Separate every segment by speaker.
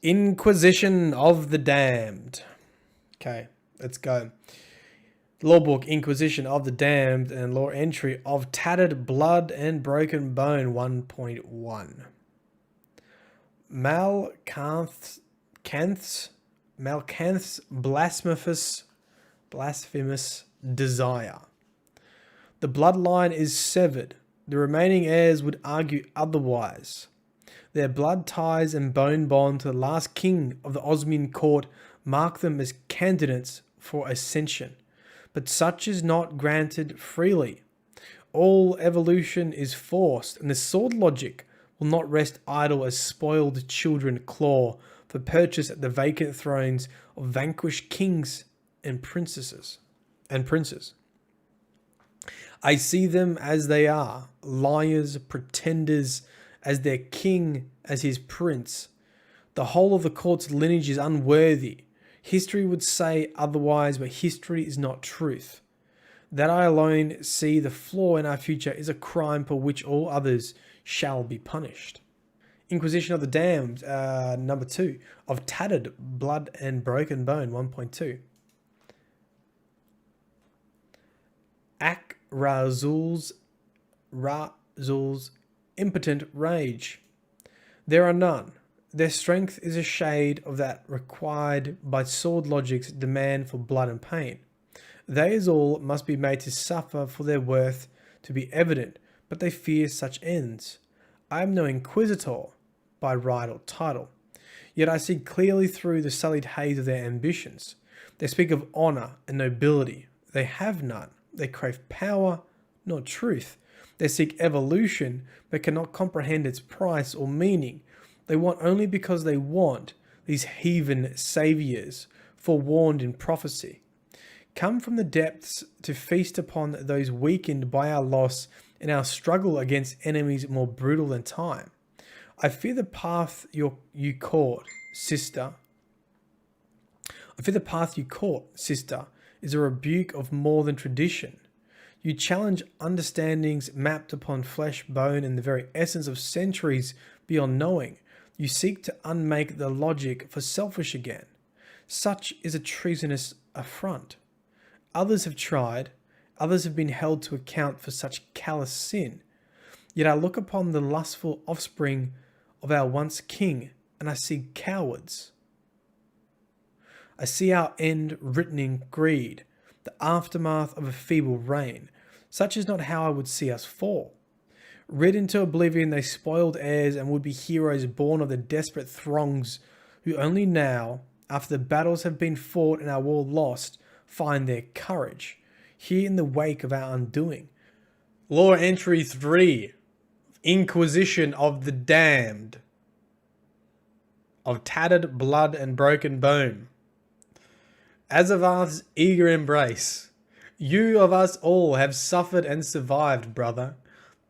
Speaker 1: Inquisition of the Damned. Okay, let's go. Lorebook, Inquisition of the Damned, and lore entry of Tattered Blood and Broken Bone 1.1. Malcanth's blasphemous desire. The bloodline is severed. The remaining heirs would argue otherwise. Their blood ties and bone bond to the last king of the Osmian court mark them as candidates for ascension. But such is not granted freely. All evolution is forced, and the sword logic will not rest idle as spoiled children claw for purchase at the vacant thrones of vanquished kings and princes. I see them as they are, liars, pretenders, as their king, as his prince. The whole of the court's lineage is unworthy. History would say otherwise, but history is not truth. That I alone see the flaw in our future is a crime for which all others shall be punished. Inquisition of the Damned, number 2, of Tattered Blood and Broken Bone, 1.2. Razul's impotent rage. There are none. Their strength is a shade of that required by sword logic's demand for blood and pain. They as all must be made to suffer for their worth to be evident, but they fear such ends. I am no inquisitor by right or title, yet I see clearly through the sullied haze of their ambitions. They speak of honour and nobility. They have none. They crave power, not truth. They seek evolution, but cannot comprehend its price or meaning. They want only because they want, these heathen saviours, forewarned in prophecy. Come from the depths to feast upon those weakened by our loss in our struggle against enemies more brutal than time. I fear the path you court, sister. Is a rebuke of more than tradition. You challenge understandings mapped upon flesh, bone, and the very essence of centuries beyond knowing. You seek to unmake the logic for selfish again. Such is a treasonous affront. Others have tried. Others have been held to account for such callous sin. Yet I look upon the lustful offspring of our once king, and I see cowards. I see our end written in greed, the aftermath of a feeble reign. Such is not how I would see us fall. Read into oblivion, they spoiled heirs and would be heroes born of the desperate throngs who only now, after the battles have been fought and our war lost, find their courage, here in the wake of our undoing. Lore entry 3, Inquisition of the Damned, of Tattered Blood and Broken Bone. Azavath's eager embrace. You of us all have suffered and survived, brother.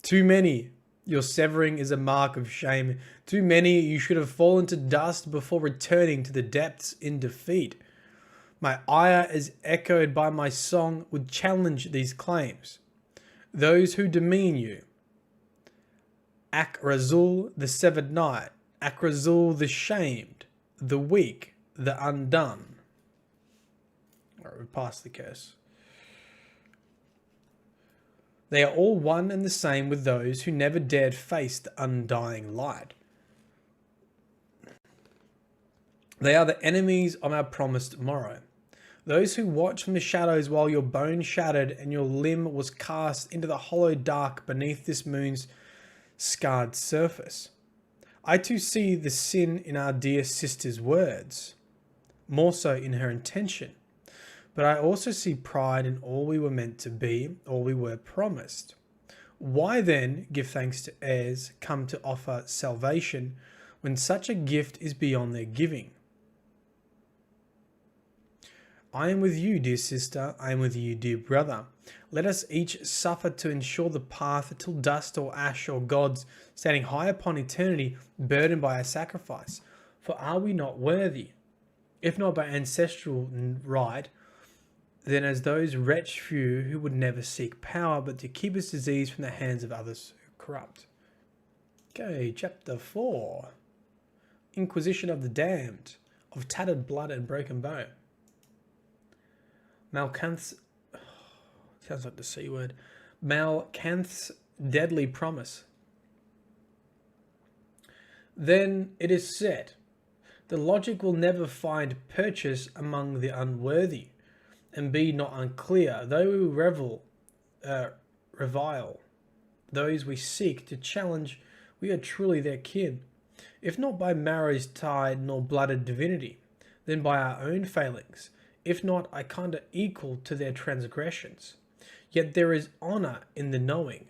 Speaker 1: Too many. Your severing is a mark of shame. Too many you should have fallen to dust before returning to the depths in defeat. My ire, as echoed by my song, would challenge these claims. Those who demean you. Razul, the severed knight. Razul, the shamed, the weak, the undone. Alright, we passed the curse. They are all one and the same with those who never dared face the undying light. They are the enemies of our promised morrow. Those who watch from the shadows while your bone shattered and your limb was cast into the hollow dark beneath this moon's scarred surface. I too see the sin in our dear sister's words, more so in her intention. But I also see pride in all we were meant to be, all we were promised. Why then give thanks to heirs come to offer salvation when such a gift is beyond their giving? I am with you, dear sister. I am with you, dear brother. Let us each suffer to ensure the path till dust or ash or gods, standing high upon eternity, burdened by our sacrifice. For are we not worthy, if not by ancestral right, then as those wretched few who would never seek power, but to keep its disease from the hands of others who corrupt. Okay, chapter 4. Inquisition of the Damned, of tattered blood and broken bone. Malkanth's... sounds like the C word. Malkanth's deadly promise. Then it is said, the logic will never find purchase among the unworthy, and be not unclear, though we revile those we seek to challenge, we are truly their kin, if not by marriage tied nor blooded divinity, then by our own failings, if not I kinda equal to their transgressions. Yet there is honour in the knowing.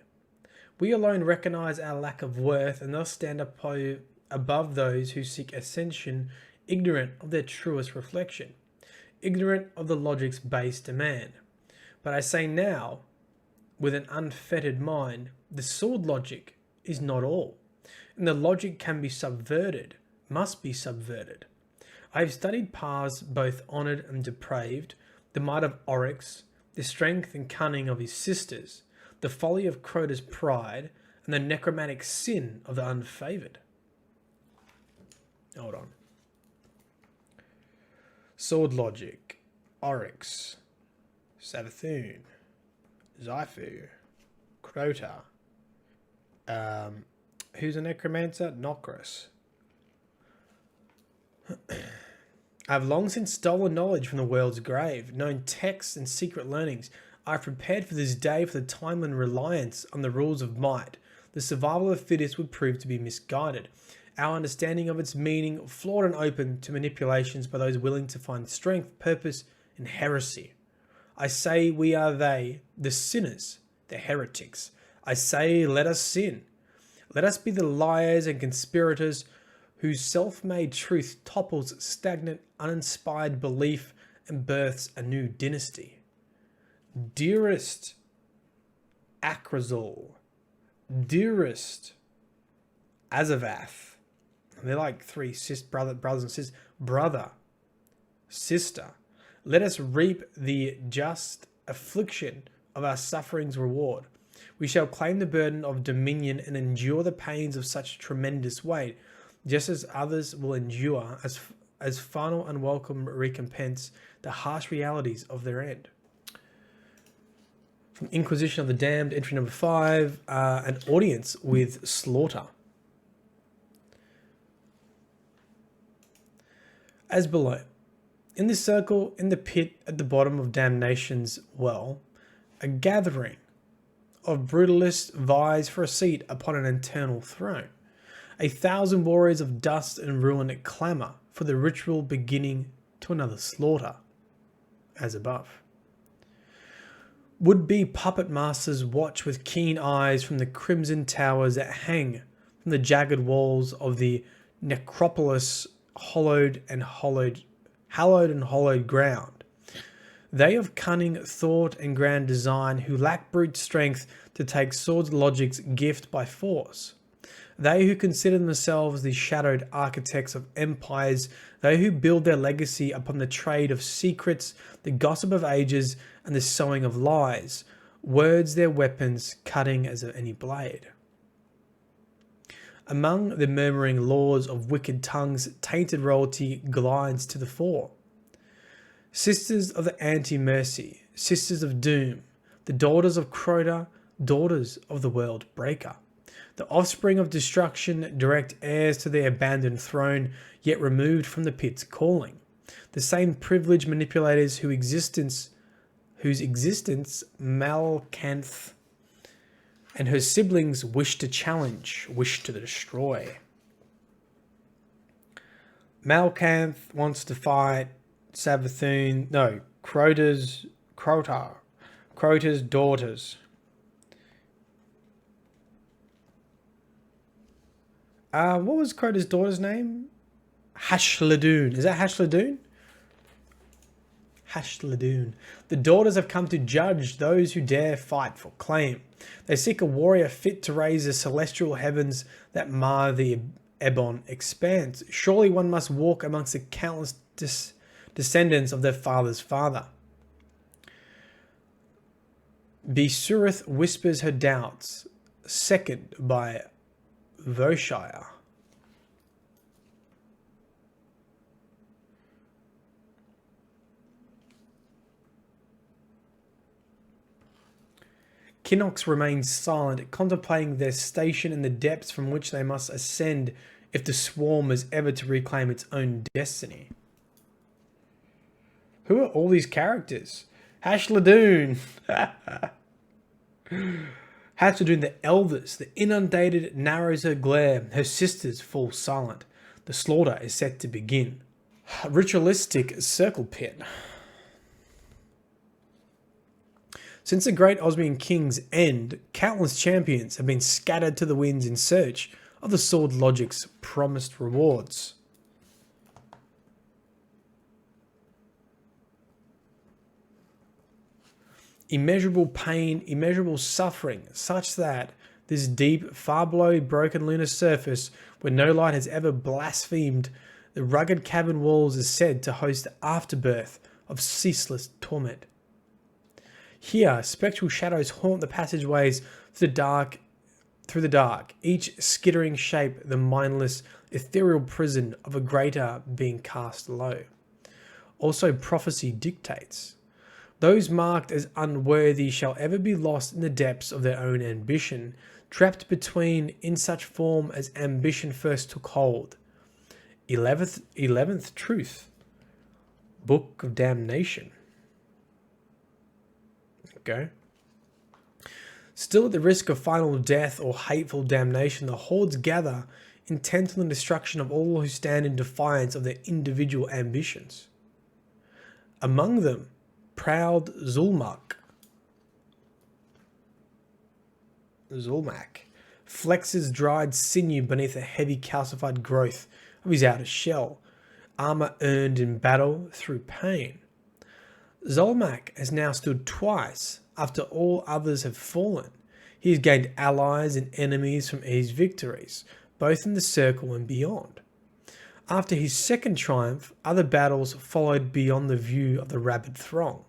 Speaker 1: We alone recognise our lack of worth, and thus stand above those who seek ascension, ignorant of their truest reflection, ignorant of the logic's base demand. But I say now, with an unfettered mind, the sword logic is not all, and the logic can be subverted, must be subverted. I have studied paths both honoured and depraved, the might of Oryx, the strength and cunning of his sisters, the folly of Crota's pride, and the necromantic sin of the unfavoured. Hold on. Sword logic, Oryx, Savathun, Xifu, Crota. Who's a necromancer? Nokris. I have long since stolen knowledge from the world's grave, known texts and secret learnings. I have prepared for this day for the time when reliance on the rules of might, the survival of the fittest, would prove to be misguided. Our understanding of its meaning flawed and open to manipulations by those willing to find strength, purpose, and heresy. I say we are they, the sinners, the heretics. I say let us sin. Let us be the liars and conspirators whose self-made truth topples stagnant, uninspired belief and births a new dynasty. Dearest Akrazul, dearest Azavath. They're like three brothers and sisters. Brother, sister, let us reap the just affliction of our suffering's reward. We shall claim the burden of dominion and endure the pains of such tremendous weight, just as others will endure as final unwelcome recompense the harsh realities of their end. From Inquisition of the Damned, entry number 5, an audience with slaughter. As below, in this circle, in the pit at the bottom of damnation's well, a gathering of brutalists vies for a seat upon an eternal throne. 1,000 warriors of dust and ruin clamour for the ritual beginning to another slaughter, as above. Would-be puppet masters watch with keen eyes from the crimson towers that hang from the jagged walls of the necropolis, hallowed and hollowed ground. They of cunning thought and grand design, who lack brute strength to take sword logic's gift by force. They who consider themselves the shadowed architects of empires, they who build their legacy upon the trade of secrets, the gossip of ages, and the sowing of lies, words their weapons, cutting as any blade. Among the murmuring laws of wicked tongues, tainted royalty glides to the fore. Sisters of the anti-mercy, sisters of doom, the daughters of Crota, daughters of the world breaker. The offspring of destruction, direct heirs to their abandoned throne, yet removed from the pit's calling. The same privileged manipulators whose existence Malkanth and her siblings wish to challenge, wish to destroy. Malkanth wants to fight Crota's daughters. What was Crota's daughter's name? Hashladun. Is that Hashladun? Hashladun. The daughters have come to judge those who dare fight for claim. They seek a warrior fit to raise the celestial heavens that mar the ebon expanse. Surely one must walk amongst the countless descendants of their father's father. Besurith whispers her doubts, second by Voshire. Kinnox remains silent, contemplating their station in the depths from which they must ascend if the swarm is ever to reclaim its own destiny. Who are all these characters? Hashladoon. Hashladoon the eldest, the inundated narrows her glare, her sisters fall silent. The slaughter is set to begin. Ritualistic circle pit. Since the great Osmian King's end, countless champions have been scattered to the winds in search of the sword logic's promised rewards. Immeasurable pain, immeasurable suffering, such that this deep, far below broken lunar surface, where no light has ever blasphemed, the rugged cavern walls is said to host the afterbirth of ceaseless torment. Here, spectral shadows haunt the passageways through the dark, each skittering shape the mindless, ethereal prison of a greater being cast low. Also, prophecy dictates. Those marked as unworthy shall ever be lost in the depths of their own ambition, trapped between in such form as ambition first took hold. 11th Truth. Book of Damnation. Okay. Still at the risk of final death or hateful damnation, the hordes gather, intent on the destruction of all who stand in defiance of their individual ambitions. Among them, proud Zulmak flexes dried sinew beneath a heavy calcified growth of his outer shell, armor earned in battle through pain. Zulmak has now stood twice after all others have fallen. He has gained allies and enemies from his victories, both in the circle and beyond. After his second triumph, other battles followed beyond the view of the rabid throng.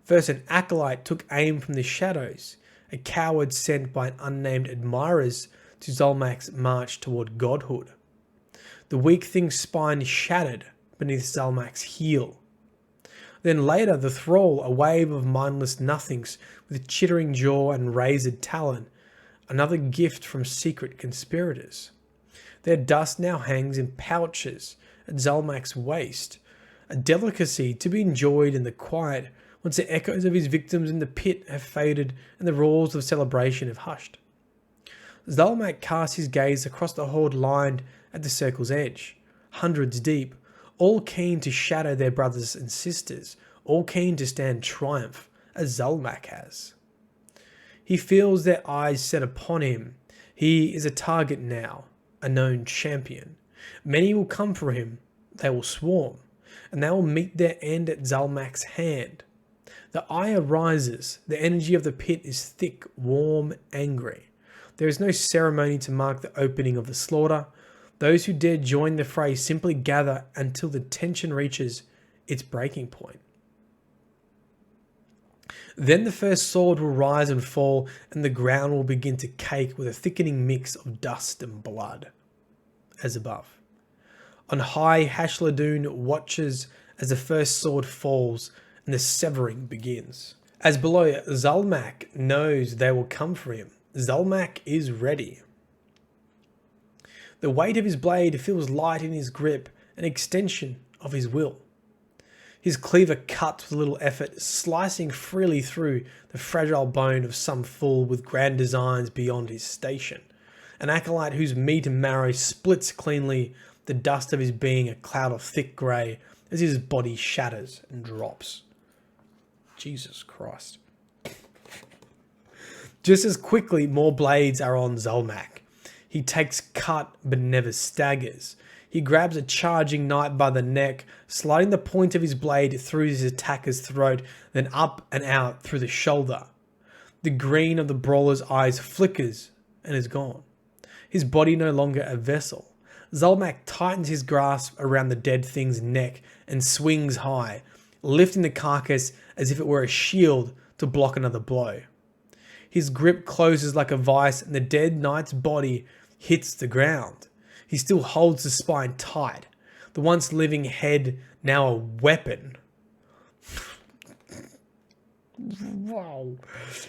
Speaker 1: First, an acolyte took aim from the shadows, a coward sent by an unnamed admirers to Zulmak's march toward godhood. The weak thing's spine shattered beneath Zulmak's heel. Then later, the thrall, a wave of mindless nothings with chittering jaw and razored talon, another gift from secret conspirators. Their dust now hangs in pouches at Zulmak's waist, a delicacy to be enjoyed in the quiet once the echoes of his victims in the pit have faded and the roars of celebration have hushed. Zulmak casts his gaze across the horde lined at the circle's edge, hundreds deep, all keen to shatter their brothers and sisters, all keen to stand triumph, as Zulmak has. He feels their eyes set upon him. He is a target now, a known champion. Many will come for him, they will swarm, and they will meet their end at Zulmak's hand. The ire rises, the energy of the pit is thick, warm, angry. There is no ceremony to mark the opening of the slaughter. Those who dare join the fray simply gather until the tension reaches its breaking point. Then the first sword will rise and fall, and the ground will begin to cake with a thickening mix of dust and blood, as above. On high, Hashladoon watches as the first sword falls and the severing begins. As below, Zulmak knows they will come for him. Zulmak is ready. The weight of his blade feels light in his grip, an extension of his will. His cleaver cuts with little effort, slicing freely through the fragile bone of some fool with grand designs beyond his station. An acolyte whose meat and marrow splits cleanly, the dust of his being a cloud of thick grey as his body shatters and drops. Jesus Christ. Just as quickly, more blades are on Zulmak. He takes cut but never staggers. He grabs a charging knight by the neck, sliding the point of his blade through his attacker's throat, then up and out through the shoulder. The green of the brawler's eyes flickers and is gone. His body no longer a vessel. Zulmak tightens his grasp around the dead thing's neck and swings high, lifting the carcass as if it were a shield to block another blow. His grip closes like a vice and the dead knight's body hits the ground. He still holds the spine tight, the once living head now a weapon. Wow.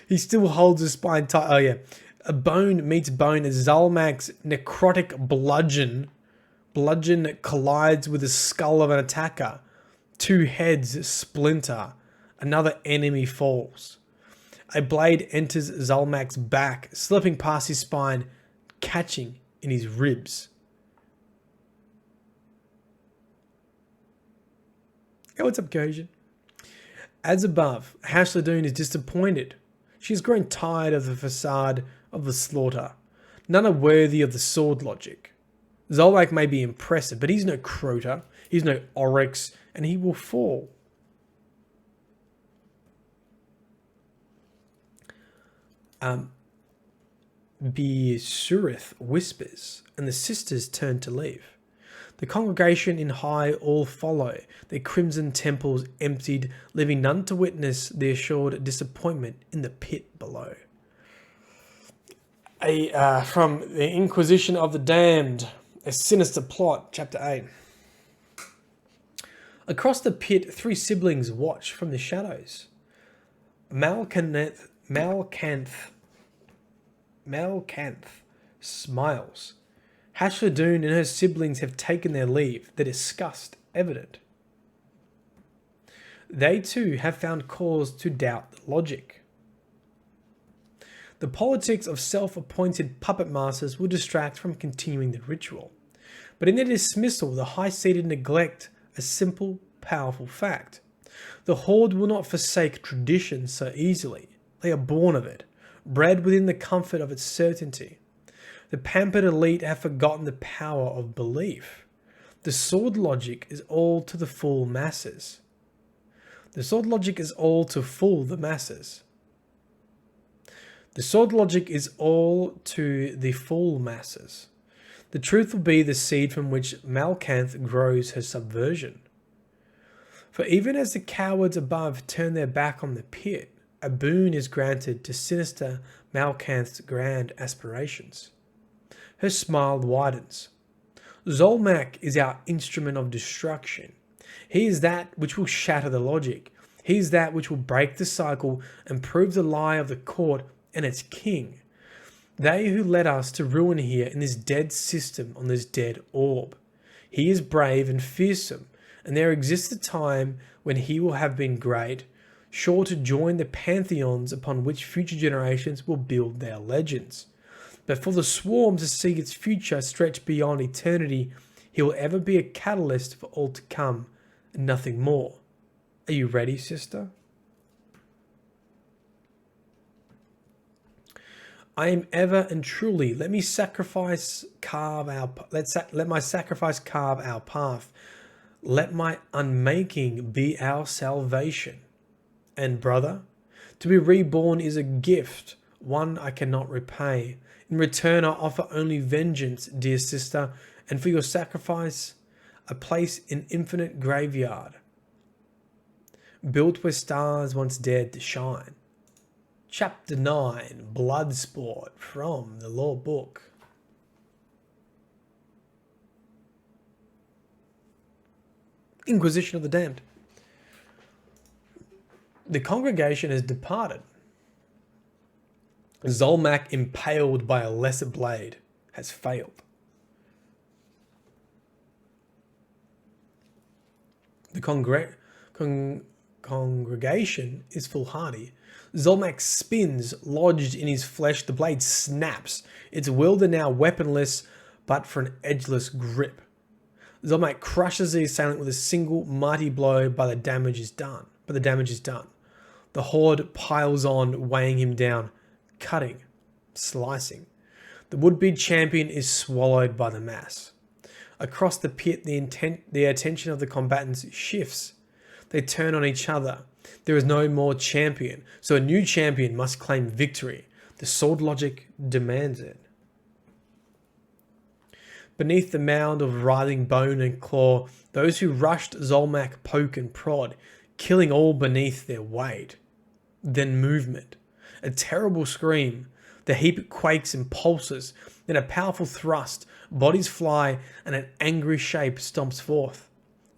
Speaker 1: He still holds his spine tight. Oh, yeah. A bone meets bone as Zalmak's necrotic bludgeon collides with the skull of an attacker. Two heads splinter. Another enemy falls. A blade enters Zalmak's back, slipping past his spine, catching in his ribs. Hey, what's up, Kojin? As above, Hashladun is disappointed. She has grown tired of the facade of the slaughter. None are worthy of the sword logic. Zolmak may be impressive, but he's no Crota, he's no Oryx, and he will fall. Besurith whispers, and the sisters turn to leave. The congregation in high all follow, their crimson temples emptied, leaving none to witness the assured disappointment in the pit below. From the Inquisition of the Damned, a sinister plot, chapter 8. Across the pit, three siblings watch from the shadows. Malcanth smiles. Hashladun and her siblings have taken their leave, their disgust evident. They too have found cause to doubt the logic. The politics of self-appointed puppet masters will distract from continuing the ritual. But in their dismissal, the high-seated neglect a simple, powerful fact. The Horde will not forsake tradition so easily. They are born of it, bred within the comfort of its certainty. The pampered elite have forgotten the power of belief. The sword logic is all to the full masses. The sword logic is all to fool the masses. The sword logic is all to the full masses. The truth will be the seed from which Malcanth grows her subversion. For even as the cowards above turn their back on the pit, a boon is granted to sinister Malcanth's grand aspirations. Her smile widens. Zolmak is our instrument of destruction. He is that which will shatter the logic. He is that which will break the cycle and prove the lie of the court and its king. They who led us to ruin here in this dead system on this dead orb. He is brave and fearsome, and there exists a time when he will have been great, sure to join the pantheons upon which future generations will build their legends. But for the swarm to see its future stretch beyond eternity, he will ever be a catalyst for all to come, and nothing more. Are you ready, sister? I am ever and truly. Let my sacrifice carve our path. Let my unmaking be our salvation. And brother, to be reborn is a gift, one I cannot repay. In return, I offer only vengeance, dear sister, and for your sacrifice, a place in infinite graveyard, built where stars once dared to shine. Chapter 9, Bloodsport, from the Lorebook. Inquisition of the Damned. The congregation has departed. Zolmak, impaled by a lesser blade, has failed. The congregation is foolhardy. Zolmak spins, lodged in his flesh. The blade snaps. Its wielder now weaponless, but for an edgeless grip. Zolmak crushes the assailant with a single mighty blow, but the damage is done. The horde piles on, weighing him down, cutting, slicing. The would-be champion is swallowed by the mass. Across the pit, the attention of the combatants shifts. They turn on each other. There is no more champion, so a new champion must claim victory. The sword logic demands it. Beneath the mound of writhing bone and claw, those who rushed Zolmak poke and prod, killing all beneath their weight. Then movement. A terrible scream. The heap quakes and pulses. Then a powerful thrust. Bodies fly, and an angry shape stomps forth.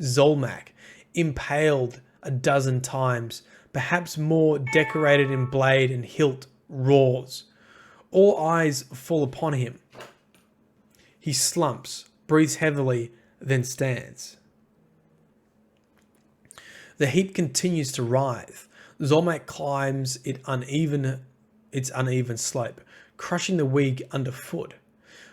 Speaker 1: Zolmak, impaled a dozen times, perhaps more decorated in blade and hilt, roars. All eyes fall upon him. He slumps, breathes heavily, then stands. The heat continues to writhe. Zolmak climbs its uneven slope, crushing the weak underfoot.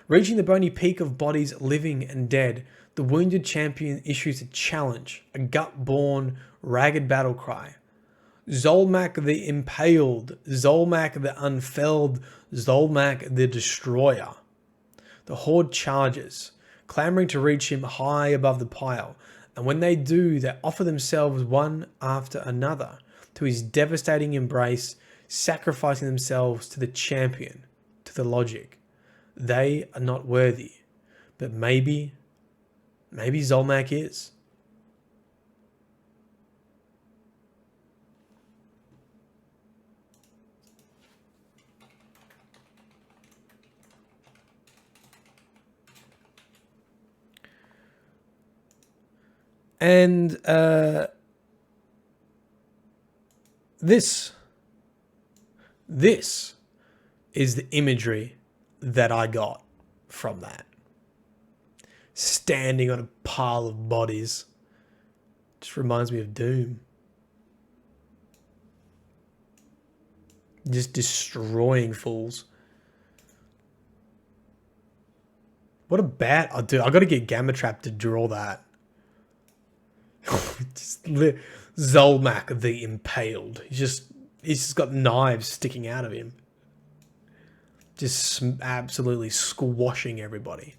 Speaker 1: Reaching the bony peak of bodies living and dead, the wounded champion issues a challenge, a gut-born, ragged battle cry. Zolmak the Impaled, Zolmak the Unfelled, Zolmak the Destroyer. The horde charges, clamoring to reach him high above the pile, and when they do, they offer themselves one after another to his devastating embrace, sacrificing themselves to the champion, to the logic. They are not worthy, but maybe Zolmak is. And this is the imagery that I got from that. Standing on a pile of bodies. Just reminds me of Doom. Just destroying fools. What a bad... I got to get Gamma Trap to draw that. Zolmak the Impaled. He's just got knives sticking out of him. Just absolutely squashing everybody.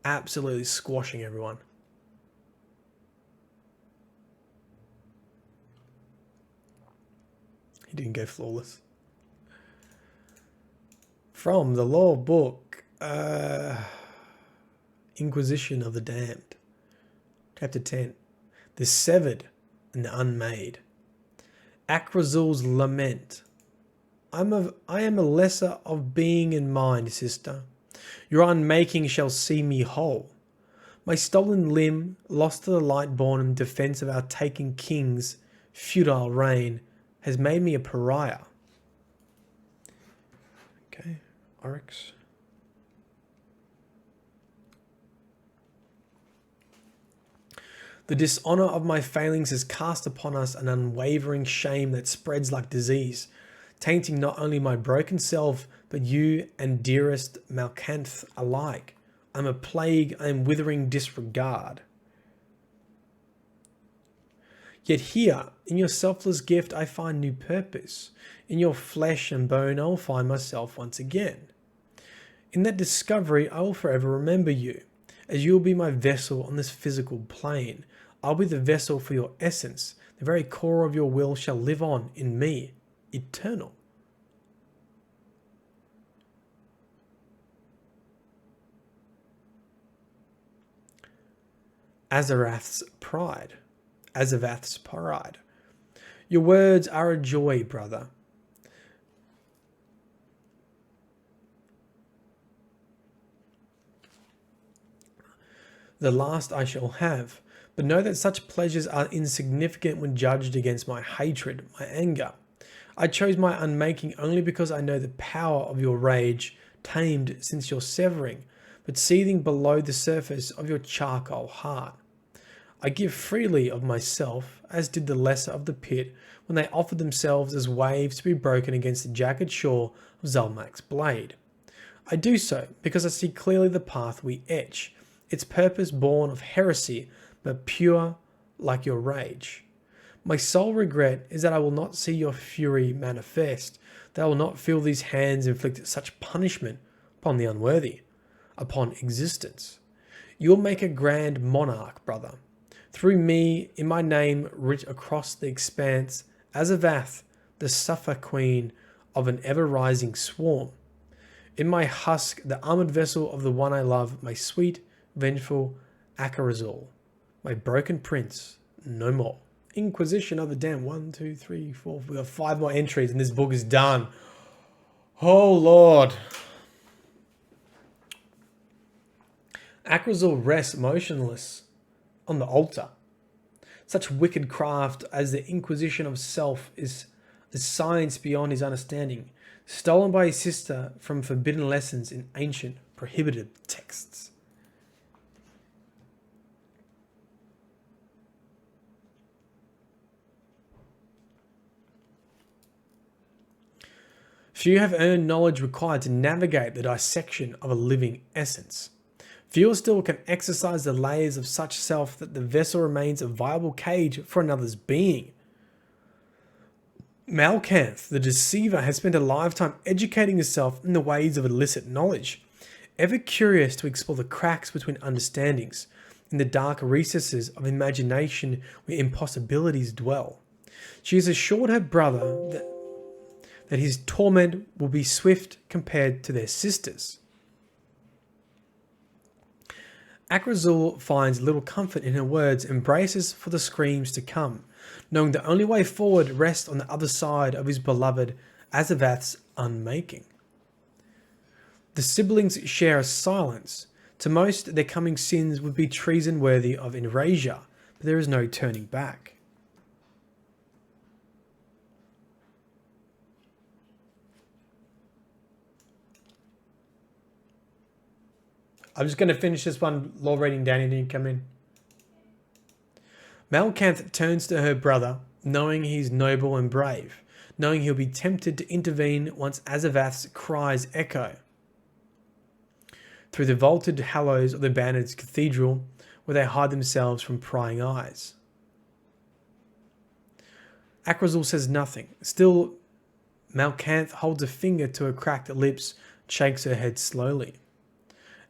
Speaker 1: Absolutely squashing everyone. He didn't go flawless. From the Lorebook, Inquisition of the Damned. Chapter 10. The Severed and the Unmade. Akrazul's Lament. I am a lesser of being and mind, sister. Your unmaking shall see me whole. My stolen limb, lost to the Lightborn in defense of our taken king's feudal reign, has made me a pariah. Okay, Oryx. The dishonor of my failings has cast upon us an unwavering shame that spreads like disease, tainting not only my broken self, but you and dearest Malkanth alike. I'm a plague, I am withering disregard. Yet here, in your selfless gift, I find new purpose. In your flesh and bone, I will find myself once again. In that discovery, I will forever remember you, as you will be my vessel on this physical plane. I'll be the vessel for your essence. The very core of your will shall live on in me, eternal. Azarath's pride. Azavath's pride. Your words are a joy, brother. The last I shall have, but know that such pleasures are insignificant when judged against my hatred, my anger. I chose my unmaking only because I know the power of your rage, tamed since your severing, but seething below the surface of your charcoal heart. I give freely of myself, as did the lesser of the pit, when they offered themselves as waves to be broken against the jagged shore of Zolmak's blade. I do so because I see clearly the path we etch, its purpose born of heresy, but pure like your rage. My sole regret is that I will not see your fury manifest, that I will not feel these hands inflict such punishment upon the unworthy, upon existence. You will make a grand monarch, brother. Through me, in my name writ across the expanse, Azavath, the suffer queen of an ever-rising swarm. In my husk, the armored vessel of the one I love, my sweet, vengeful Akarazul, my broken prince, no more. Inquisition of the Damned. 1, 2, 3, 4. We got 5 more entries and this book is done. Oh, Lord. Akrazul rests motionless on the altar. Such wicked craft as the Inquisition of self is a science beyond his understanding, stolen by his sister from forbidden lessons in ancient, prohibited texts. Few have earned knowledge required to navigate the dissection of a living essence. Fewer still can exercise the layers of such self that the vessel remains a viable cage for another's being. Malkanth, the deceiver, has spent a lifetime educating himself in the ways of illicit knowledge, ever curious to explore the cracks between understandings, in the dark recesses of imagination where impossibilities dwell. She has assured her brother that his torment will be swift compared to their sisters. Akrazul finds little comfort in her words and braces for the screams to come, knowing the only way forward rests on the other side of his beloved Azavath's unmaking. The siblings share a silence. To most, their coming sins would be treason worthy of erasure, but there is no turning back. I'm just going to finish this one. Law reading Danny didn't come in. Malkanth turns to her brother, knowing he's noble and brave, knowing he'll be tempted to intervene once Azavath's cries echo through the vaulted hallows of the banded cathedral, where they hide themselves from prying eyes. Akrazul says nothing. Still, Malkanth holds a finger to her cracked lips, shakes her head slowly.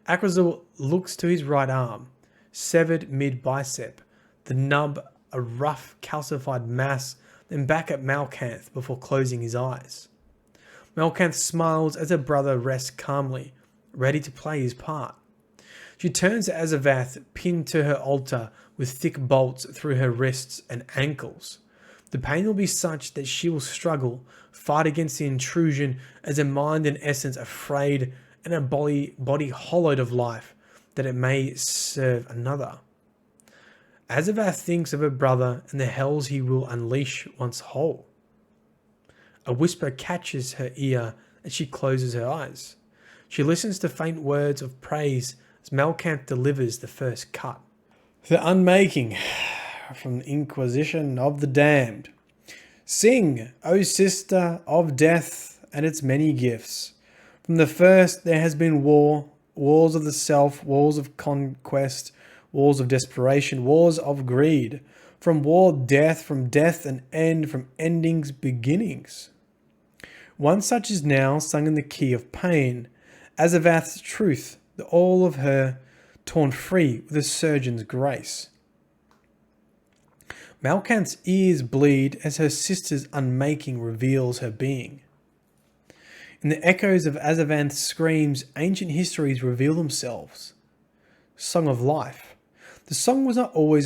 Speaker 1: Akrazul looks to his right arm, severed mid-bicep, the nub a rough calcified mass, then back at Malkanth before closing his eyes. Malkanth smiles as her brother rests calmly, ready to play his part. She turns to Azavath, pinned to her altar with thick bolts through her wrists and ankles. The pain will be such that she will struggle, fight against the intrusion as her mind and essence are frayed and her body hollowed of life, that it may serve another. Azavath thinks of her brother and the hells he will unleash once whole. A whisper catches her ear as she closes her eyes. She listens to faint words of praise as Malkanth delivers the first cut. The Unmaking, from the Inquisition of the Damned. Sing, O sister of death and its many gifts. From the first there has been war, wars of the self, wars of conquest, wars of desperation, wars of greed. From war, death, from death an end, from endings, beginnings. One such is now sung in the key of pain, Azavath's truth, the all of her, torn free with a surgeon's grace. Malkanth's ears bleed as her sister's unmaking reveals her being. In the echoes of Azavath's screams, ancient histories reveal themselves. Song of Life. The song was not always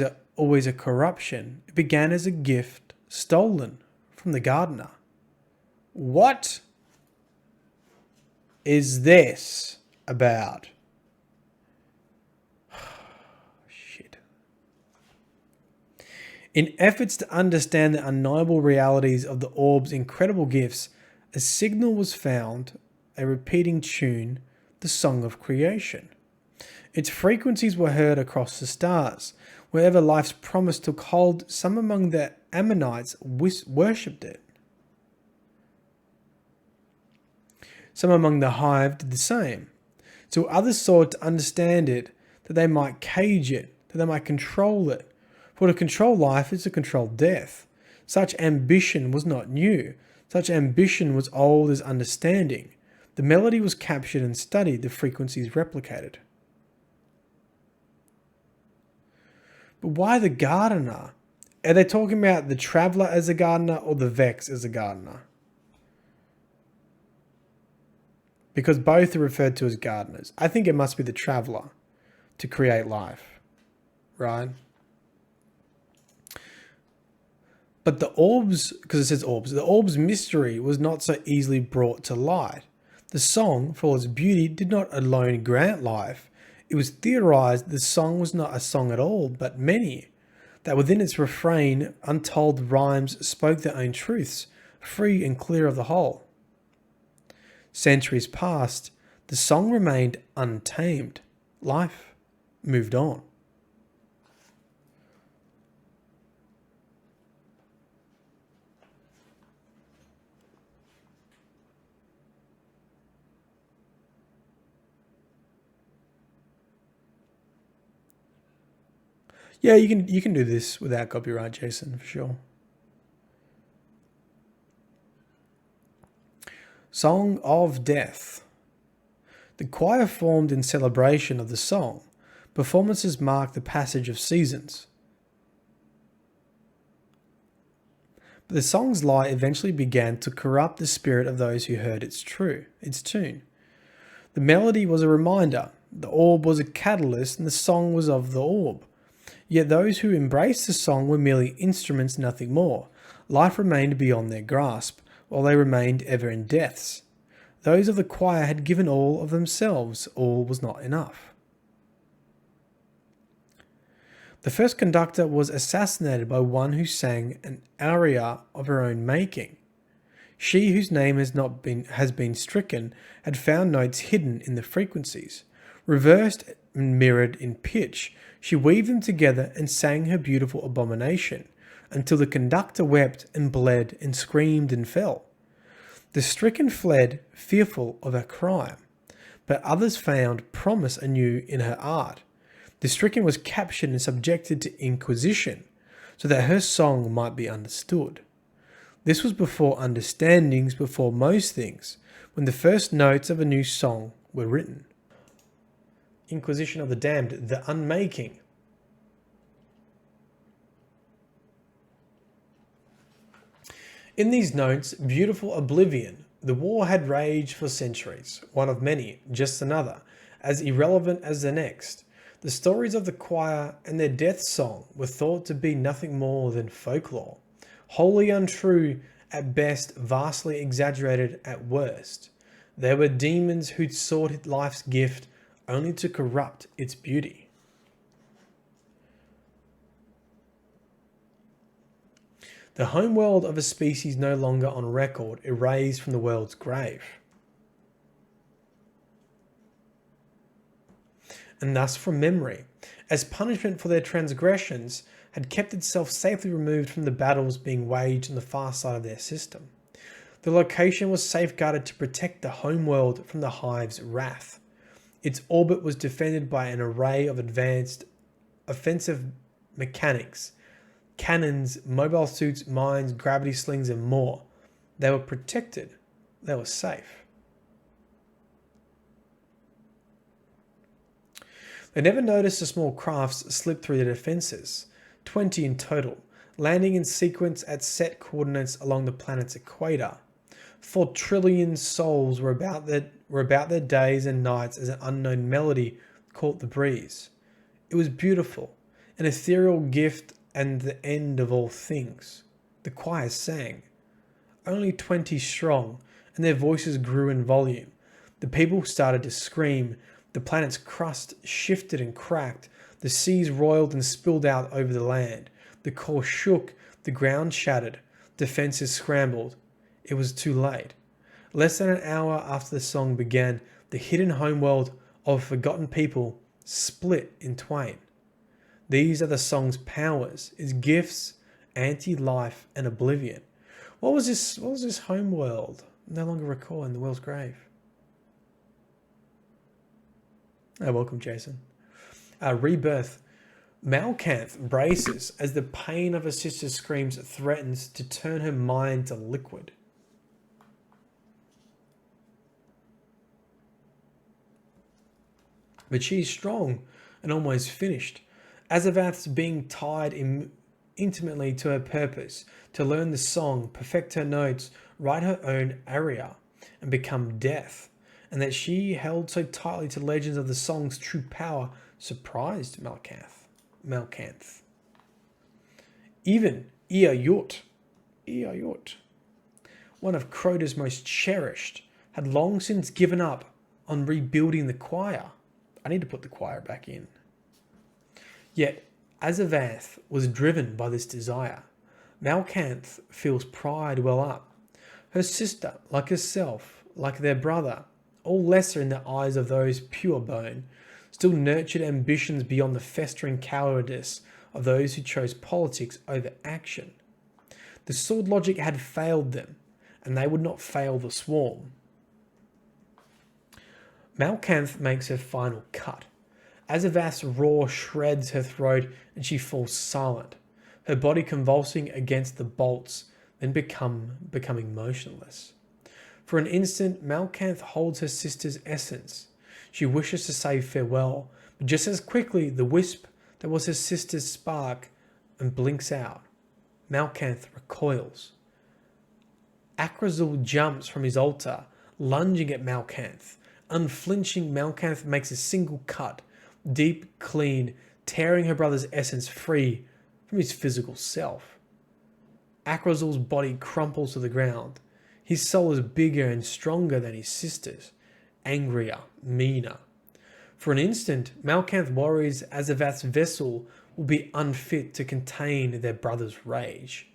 Speaker 1: a corruption. It began as a gift stolen from the gardener. What is this about? Shit. In efforts to understand the unknowable realities of the orb's incredible gifts, a signal was found, a repeating tune, the song of creation. Its frequencies were heard across the stars. Wherever life's promise took hold, some among the Ammonites worshipped it. Some among the hive did the same. So others sought to understand it, that they might cage it, that they might control it. For to control life is to control death. Such ambition was not new. Such ambition was old as understanding. The melody was captured and studied, the frequencies replicated. But why the gardener? Are they talking about the traveller as a gardener or the Vex as a gardener? Because both are referred to as gardeners. I think it must be the traveller to create life, right? But the orbs, because it says orbs, the orb's mystery was not so easily brought to light. The song, for all its beauty, did not alone grant life. It was theorized the song was not a song at all, but many. that within its refrain, untold rhymes spoke their own truths, free and clear of the whole. Centuries passed, the song remained untamed. Life moved on. Yeah, you can do this without copyright, Jason, for sure. Song of Death. The choir formed in celebration of the song. Performances mark the passage of seasons. But the song's light eventually began to corrupt the spirit of those who heard its tune. The melody was a reminder, the orb was a catalyst, and the song was of the orb. Yet those who embraced the song were merely instruments, nothing more. Life remained beyond their grasp, while they remained ever in deaths. Those of the choir had given all of themselves, all was not enough. The first conductor was assassinated by one who sang an aria of her own making. She whose name has been stricken had found notes hidden in the frequencies. Reversed and mirrored in pitch, she weaved them together and sang her beautiful abomination, until the conductor wept and bled and screamed and fell. The stricken fled, fearful of her crime, but others found promise anew in her art. The stricken was captured and subjected to Inquisition, so that her song might be understood. This was before understandings, before most things, when the first notes of a new song were written. Inquisition of the Damned, the Unmaking. In these notes, beautiful oblivion, the war had raged for centuries, one of many, just another, as irrelevant as the next. The stories of the choir and their death song were thought to be nothing more than folklore, wholly untrue at best, vastly exaggerated at worst. There were demons who'd sought life's gift only to corrupt its beauty. The homeworld of a species no longer on record, erased from the world's grave. And thus from memory, as punishment for their transgressions, had kept itself safely removed from the battles being waged on the far side of their system. The location was safeguarded to protect the homeworld from the hive's wrath. Its orbit was defended by an array of advanced offensive mechanics, cannons, mobile suits, mines, gravity slings, and more. They were protected. They were safe. They never noticed the small crafts slip through their defenses, 20 in total, landing in sequence at set coordinates along the planet's equator. 4 trillion souls were about their days and nights as an unknown melody caught the breeze. It was beautiful, an ethereal gift and the end of all things. The choir sang, only 20 strong, and their voices grew in volume. The people started to scream. The planet's crust shifted and cracked. The seas roiled and spilled out over the land. The core shook. The ground shattered. Defenses scrambled. It was too late. Less than an hour after the song began, the hidden homeworld of forgotten people split in twain. These are the song's powers, its gifts, anti-life and oblivion. What was this homeworld? No longer recall in the world's grave. Oh, welcome, Jason. Rebirth. Malkanth braces as the pain of her sister's screams threatens to turn her mind to liquid. But she's strong and almost finished. Azavath's being tied intimately to her purpose, to learn the song, perfect her notes, write her own aria, and become death. And that she held so tightly to legends of the song's true power surprised Malkanth. Even Iayut, one of Crota's most cherished, had long since given up on rebuilding the choir. I need to put the choir back in. Yet Azavath was driven by this desire. Malkanth feels pride well up. Her sister, like herself, like their brother, all lesser in the eyes of those pure bone, still nurtured ambitions beyond the festering cowardice of those who chose politics over action. The sword logic had failed them, and they would not fail the swarm. Malkanth makes her final cut. Azavath's roar shreds her throat and she falls silent, her body convulsing against the bolts, then becoming motionless. For an instant, Malkanth holds her sister's essence. She wishes to say farewell, but just as quickly the wisp that was her sister's spark and blinks out. Malkanth recoils. Akrazul jumps from his altar, lunging at Malkanth. Unflinching, Malkanth makes a single cut, deep, clean, tearing her brother's essence free from his physical self. Akrazul's body crumples to the ground. His soul is bigger and stronger than his sister's, angrier, meaner. For an instant, Malkanth worries Azavath's vessel will be unfit to contain their brother's rage.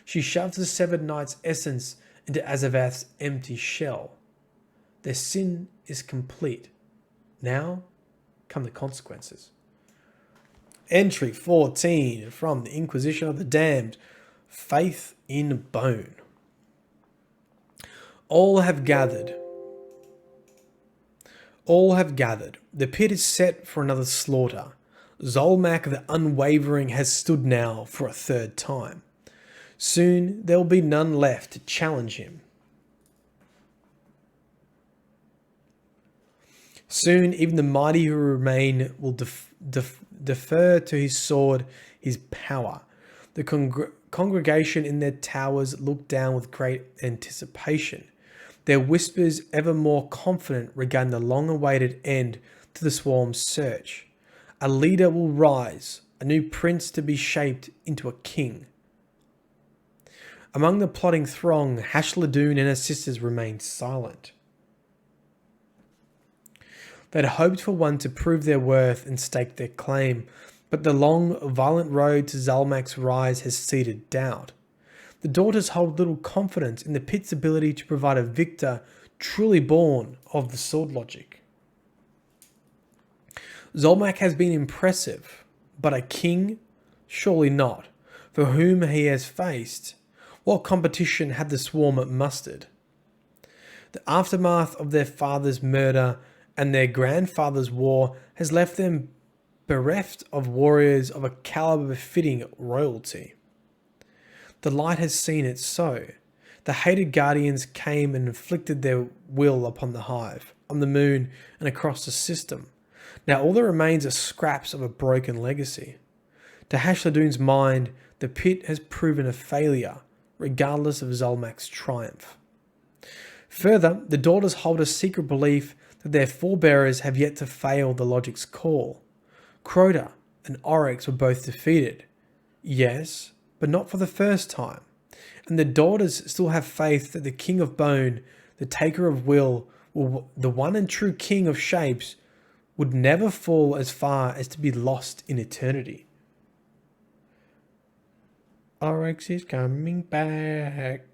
Speaker 1: She shoves the severed knight's essence into Azavath's empty shell. Their sin is complete. Now come the consequences. Entry 14 from the Inquisition of the Damned. Faith in Bone. All have gathered. All have gathered. The pit is set for another slaughter. Zolmak the Unwavering has stood now for a third time. Soon there will be none left to challenge him. Soon even the mighty who remain will defer to his sword, his power. The congregation in their towers look down with great anticipation, their whispers ever more confident regarding the long-awaited end to the swarm's search. A leader will rise, a new prince to be shaped into a king. Among the plotting throng, Hashladun and her sisters remained silent. They'd hoped for one to prove their worth and stake their claim, but the long, violent road to Zalmak's rise has seeded doubt. The daughters hold little confidence in the pit's ability to provide a victor truly born of the sword logic. Zolmak has been impressive, but a king? Surely not. For whom he has faced, what competition had the swarm mustered? The aftermath of their father's murder and their grandfather's war has left them bereft of warriors of a caliber befitting royalty. The light has seen it so. The hated guardians came and inflicted their will upon the hive, on the moon, and across the system. Now all that remains are scraps of a broken legacy. To Hashladun's mind, the pit has proven a failure, regardless of Zolmak's triumph. Further, the daughters hold a secret belief that their forebearers have yet to fail the logic's call. Crota and Oryx were both defeated. Yes, but not for the first time. And the daughters still have faith that the King of Bone, the Taker of Will, the one and true King of Shapes, would never fall as far as to be lost in eternity. Oryx is coming back.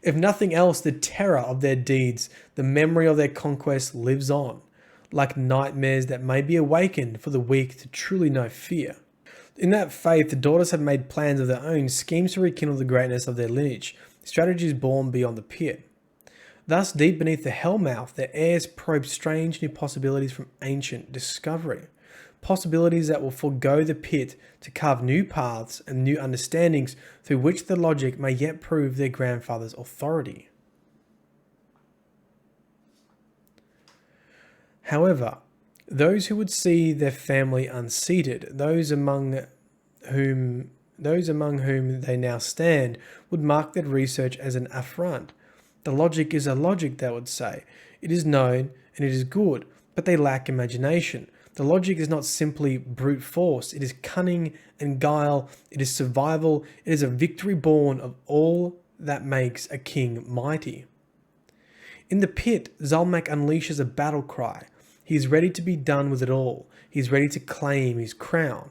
Speaker 1: If nothing else, the terror of their deeds, the memory of their conquest lives on, like nightmares that may be awakened for the weak to truly know fear. In that faith, the daughters have made plans of their own, schemes to rekindle the greatness of their lineage, strategies born beyond the pit. Thus, deep beneath the hellmouth, their heirs probe strange new possibilities from ancient discovery. Possibilities that will forego the pit to carve new paths and new understandings through which the logic may yet prove their grandfather's authority. However, those who would see their family unseated, those among whom they now stand, would mark their research as an affront. The logic is a logic, they would say. It is known and it is good, but they lack imagination. The logic is not simply brute force. It is cunning and guile. It is survival. It is a victory born of all that makes a king mighty. In the pit, Zalmak unleashes a battle cry. He is ready to be done with it all. He is ready to claim his crown.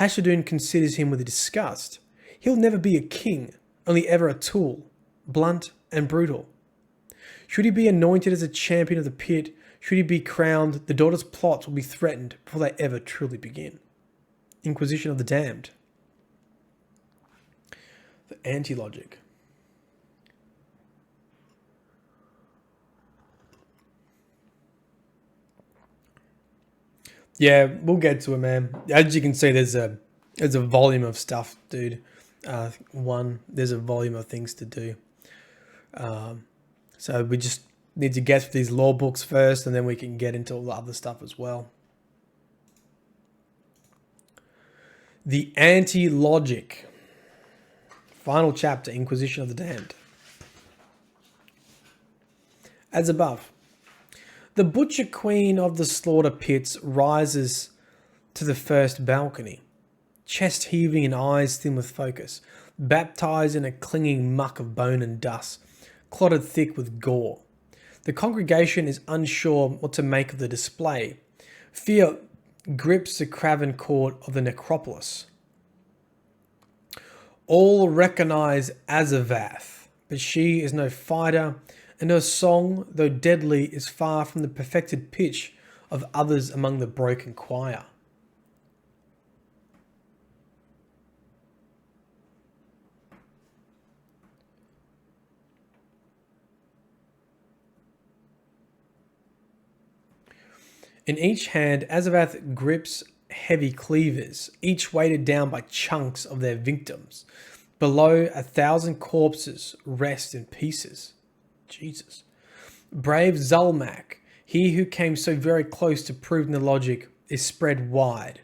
Speaker 1: Hashadun considers him with disgust. He'll never be a king, only ever a tool, blunt and brutal. Should he be anointed as a champion of the pit, should he be crowned, the daughter's plots will be threatened before they ever truly begin. Inquisition of the Damned. The anti-logic. Yeah, we'll get to it, man. As you can see, there's a volume of stuff, dude. There's a volume of things to do. So we just need to get through these lore books first, and then we can get into all the other stuff as well. The anti-logic. Final chapter, Inquisition of the Damned. As above. The Butcher Queen of the Slaughter Pits rises to the first balcony, chest heaving and eyes thin with focus, baptized in a clinging muck of bone and dust, clotted thick with gore. The congregation is unsure what to make of the display. Fear grips the craven cord of the necropolis. All recognize Azavath, but she is no fighter, and her song, though deadly, is far from the perfected pitch of others among the broken choir. In each hand, Azavath grips heavy cleavers, each weighted down by chunks of their victims. Below, 1,000 corpses rest in pieces. Jesus. Brave Zulmak, he who came so very close to proving the logic, is spread wide,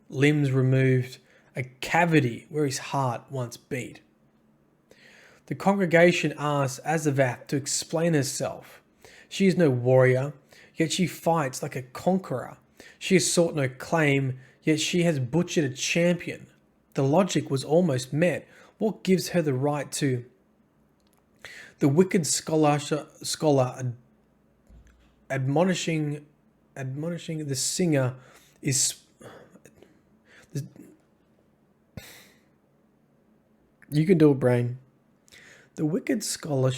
Speaker 1: limbs removed, a cavity where his heart once beat. The congregation asks Azavath to explain herself. She is no warrior, yet she fights like a conqueror. She has sought no claim, yet she has butchered a champion. The logic was almost met. What gives her the right to... The wicked scholar admonishing the singer is... You can do it, brain. The wicked scholar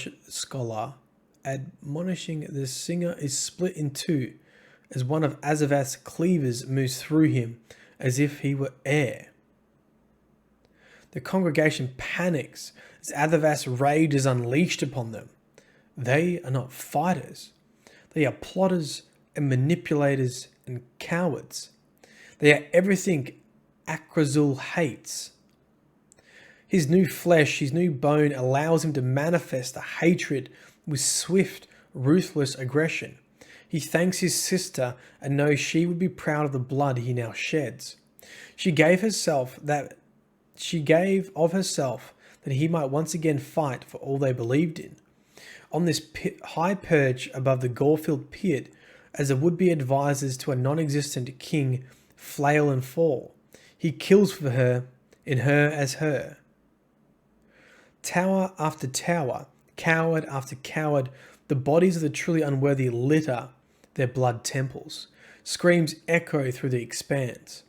Speaker 1: admonishing the singer is split in two as one of Azavath's cleavers moves through him as if he were air. The congregation panics as Azavath's rage is unleashed upon them. They are not fighters. They are plotters and manipulators and cowards. They are everything Akrazul hates. His new flesh, his new bone allows him to manifest a hatred with swift, ruthless aggression. He thanks his sister and knows she would be proud of the blood he now sheds. She gave of herself that he might once again fight for all they believed in. On this high perch above the gore-filled pit, as the would-be advisors to a non-existent king flail and fall, he kills for her, in her as her. Tower after tower, coward after coward, the bodies of the truly unworthy litter their blood temples. Screams echo through the expanse.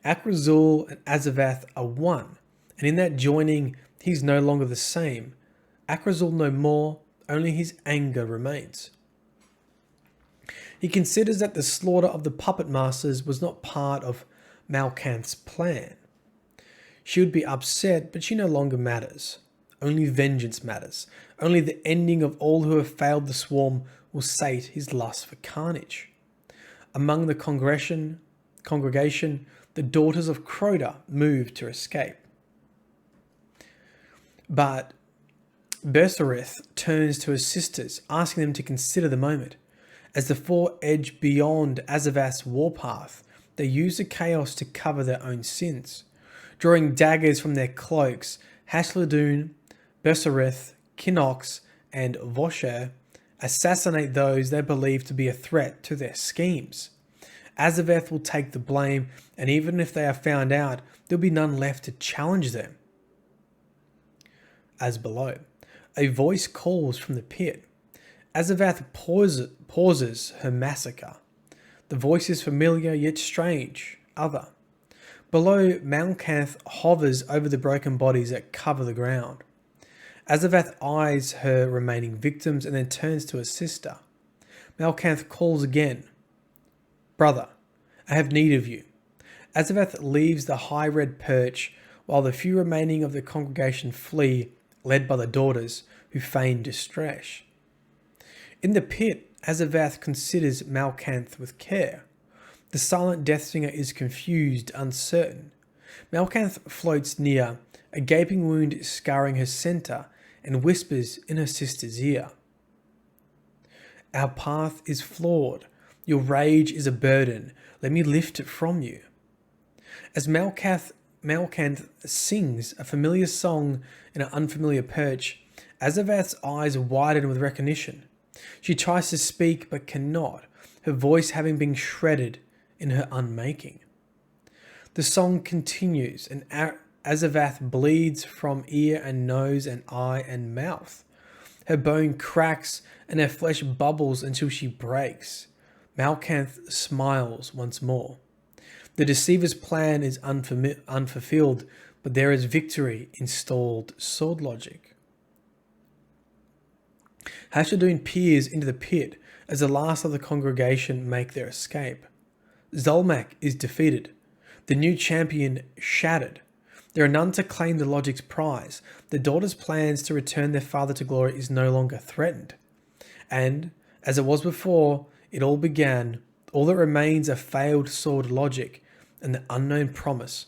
Speaker 1: Akrazul and Azavath are one, and in that joining, he's no longer the same. Akrazul no more, only his anger remains. He considers that the slaughter of the puppet masters was not part of Malkanth's plan. She would be upset, but she no longer matters. Only vengeance matters. Only the ending of all who have failed the swarm will sate his lust for carnage. Among the congregation, the daughters of Crota moved to escape. But Bersereth turns to her sisters, asking them to consider the moment. As the four edge beyond Azavath's warpath, they use the chaos to cover their own sins. Drawing daggers from their cloaks, Hashladun, Bersereth, Kinox, and Vosher assassinate those they believe to be a threat to their schemes. Azavath will take the blame, and even if they are found out, there'll be none left to challenge them. As below, a voice calls from the pit. Azavath pauses her massacre. The voice is familiar yet strange, other. Below, Malkanth hovers over the broken bodies that cover the ground. Azavath eyes her remaining victims and then turns to her sister. Malkanth calls again. Brother, I have need of you. Azavath leaves the high red perch while the few remaining of the congregation flee, led by the daughters, who feign distress. In the pit, Azavath considers Malkanth with care. The silent Deathsinger is confused, uncertain. Malkanth floats near, a gaping wound scarring her centre, and whispers in her sister's ear. Our path is flawed. Your rage is a burden. Let me lift it from you. As Malkanth sings a familiar song in an unfamiliar perch, Azavath's eyes widen with recognition. She tries to speak but cannot, her voice having been shredded in her unmaking. The song continues, and Azavath bleeds from ear and nose and eye and mouth. Her bone cracks and her flesh bubbles until she breaks. Malkanth smiles once more. The deceiver's plan is unfulfilled, but there is victory in stalled sword logic. Hashadun peers into the pit as the last of the congregation make their escape. Zolmak is defeated, the new champion shattered. There are none to claim the logic's prize. The daughters' plans to return their father to glory is no longer threatened. And, as it was before, it all began. All that remains are failed sword logic and the unknown promise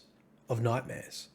Speaker 1: of nightmares.